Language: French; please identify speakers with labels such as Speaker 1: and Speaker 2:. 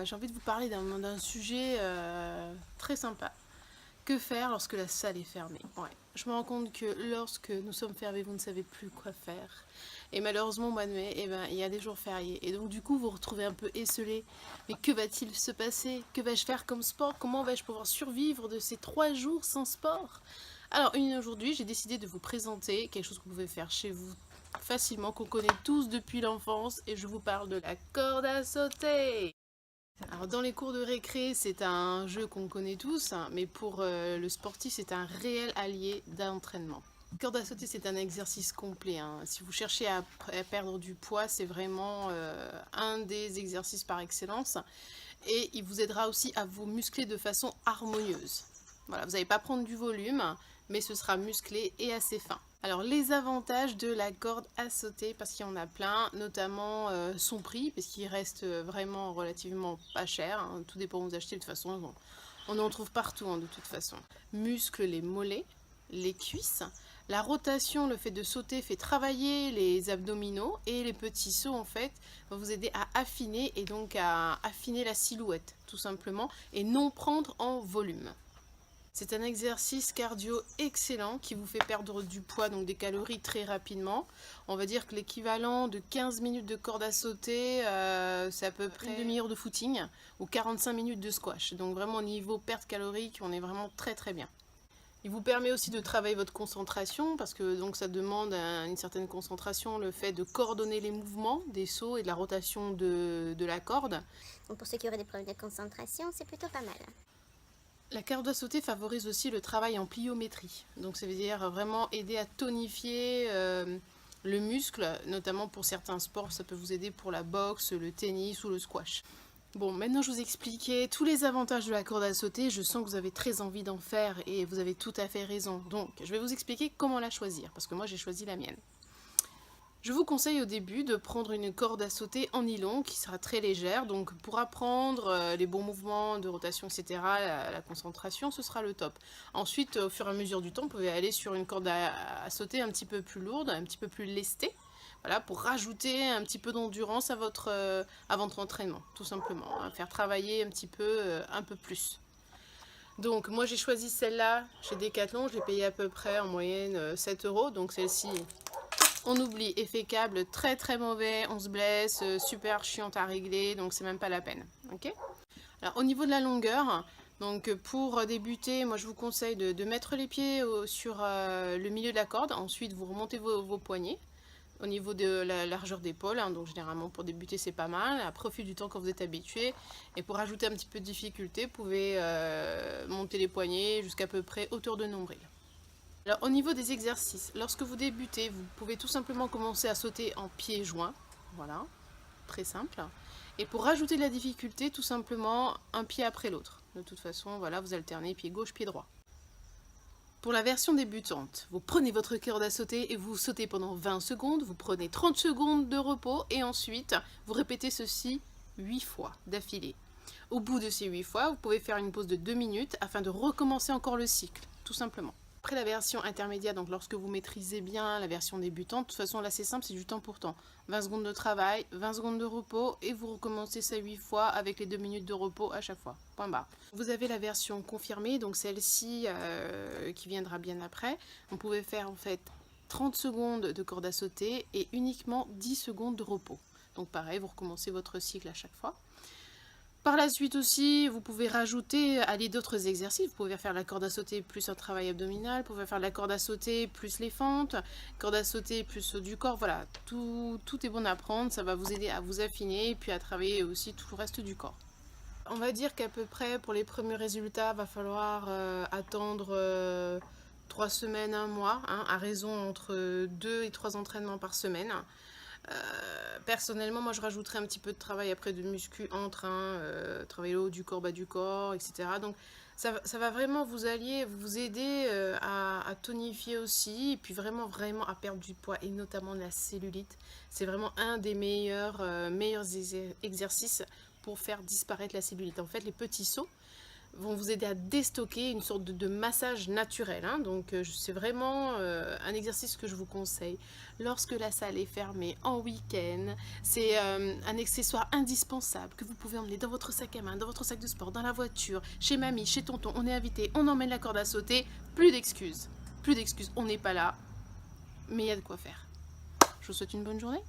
Speaker 1: j'ai envie de vous parler d'un sujet très sympa. Que faire lorsque la salle est fermée? Ouais. Je me rends compte que lorsque nous sommes fermés, vous ne savez plus quoi faire. Et malheureusement, au mois de mai, eh ben, il y a des jours fériés. Et donc, du coup, vous vous retrouvez un peu esselé. Mais que va-t-il se passer? Que vais-je faire comme sport? Comment vais-je pouvoir survivre de ces 3 jours sans sport? Alors, aujourd'hui, j'ai décidé de vous présenter quelque chose que vous pouvez faire chez vous facilement, qu'on connaît tous depuis l'enfance. Et je vous parle de la corde à sauter. Alors dans les cours de récré, c'est un jeu qu'on connaît tous, hein, mais pour le sportif, c'est un réel allié d'entraînement. Corde à sauter, c'est un exercice complet, hein. Si vous cherchez à perdre du poids, c'est vraiment un des exercices par excellence. Et il vous aidera aussi à vous muscler de façon harmonieuse. Voilà, vous n'allez pas prendre du volume, mais ce sera musclé et assez fin. Alors les avantages de la corde à sauter, parce qu'il y en a plein, notamment son prix, parce qu'il reste vraiment relativement pas cher, hein. Tout dépend où vous achetez, de toute façon on en trouve partout, hein, de toute façon. Muscle les mollets, les cuisses, la rotation, le fait de sauter fait travailler les abdominaux, et les petits sauts en fait vont vous aider à affiner, et donc à affiner la silhouette tout simplement, et non prendre en volume. C'est un exercice cardio excellent qui vous fait perdre du poids, donc des calories très rapidement. On va dire que l'équivalent de 15 minutes de corde à sauter, c'est à peu près une demi-heure de footing ou 45 minutes de squash. Donc vraiment au niveau perte calorique, on est vraiment très très bien. Il vous permet aussi de travailler votre concentration, parce que donc ça demande une certaine concentration, le fait de coordonner les mouvements des sauts et de la rotation de la corde.
Speaker 2: Donc pour ceux qui auraient des problèmes de concentration, c'est plutôt pas mal.
Speaker 1: La corde à sauter favorise aussi le travail en pliométrie. Donc ça veut dire vraiment aider à tonifier le muscle, notamment pour certains sports, ça peut vous aider pour la boxe, le tennis ou le squash. Bon, maintenant je vous ai expliqué tous les avantages de la corde à sauter, je sens que vous avez très envie d'en faire et vous avez tout à fait raison. Donc je vais vous expliquer comment la choisir, parce que moi j'ai choisi la mienne. Je vous conseille au début de prendre une corde à sauter en nylon qui sera très légère, donc pour apprendre les bons mouvements de rotation, etc., la concentration, ce sera le top. Ensuite, au fur et à mesure du temps, vous pouvez aller sur une corde à sauter un petit peu plus lourde, un petit peu plus lestée, voilà, pour rajouter un petit peu d'endurance à votre entraînement, tout simplement, hein, faire travailler un peu plus. Donc moi j'ai choisi celle-là chez Decathlon, je l'ai payée à peu près en moyenne 7 euros, donc celle-ci on oublie, effet câble très très mauvais, on se blesse, super chiante à régler, donc c'est même pas la peine. Ok. Alors au niveau de la longueur, donc pour débuter, moi je vous conseille de mettre les pieds sur le milieu de la corde, ensuite vous remontez vos poignets au niveau de la largeur d'épaule, hein, donc généralement pour débuter c'est pas mal, après au fil du temps quand vous êtes habitué, et pour ajouter un petit peu de difficulté, vous pouvez monter les poignets jusqu'à peu près hauteur de nombril. Alors au niveau des exercices, lorsque vous débutez, vous pouvez tout simplement commencer à sauter en pieds joints, voilà, très simple. Et pour rajouter de la difficulté, tout simplement un pied après l'autre. De toute façon, voilà, vous alternez pied gauche, pied droit. Pour la version débutante, vous prenez votre corde à sauter et vous sautez pendant 20 secondes, vous prenez 30 secondes de repos et ensuite vous répétez ceci 8 fois d'affilée. Au bout de ces 8 fois, vous pouvez faire une pause de 2 minutes afin de recommencer encore le cycle, tout simplement. Après la version intermédiaire, donc lorsque vous maîtrisez bien la version débutante, de toute façon là c'est simple, c'est du temps pour temps. 20 secondes de travail, 20 secondes de repos et vous recommencez ça 8 fois avec les 2 minutes de repos à chaque fois. Point barre. Vous avez la version confirmée, donc celle-ci qui viendra bien après. Vous pouvez faire en fait 30 secondes de corde à sauter et uniquement 10 secondes de repos. Donc pareil, vous recommencez votre cycle à chaque fois. Par la suite aussi, vous pouvez rajouter d'autres exercices. Vous pouvez faire la corde à sauter plus un travail abdominal, vous pouvez faire la corde à sauter plus les fentes, corde à sauter plus saut du corps. Voilà, tout est bon à prendre, ça va vous aider à vous affiner et puis à travailler aussi tout le reste du corps. On va dire qu'à peu près pour les premiers résultats, va falloir attendre 3 semaines, 1 mois, hein, à raison entre 2 et 3 entraînements par semaine. Personnellement, moi je rajouterais un petit peu de travail après de muscu entre, travailler le haut du corps, bas du corps, etc. Donc ça va vraiment vous aider à tonifier aussi, et puis vraiment à perdre du poids, et notamment de la cellulite. C'est vraiment un des meilleurs exercices pour faire disparaître la cellulite. En fait, les petits sauts vont vous aider à déstocker, une sorte de massage naturel, hein. Donc c'est vraiment un exercice que je vous conseille. Lorsque la salle est fermée en week-end, c'est un accessoire indispensable que vous pouvez emmener dans votre sac à main, dans votre sac de sport, dans la voiture, chez mamie, chez tonton, on est invité, on emmène la corde à sauter, plus d'excuses, on n'est pas là, mais il y a de quoi faire. Je vous souhaite une bonne journée.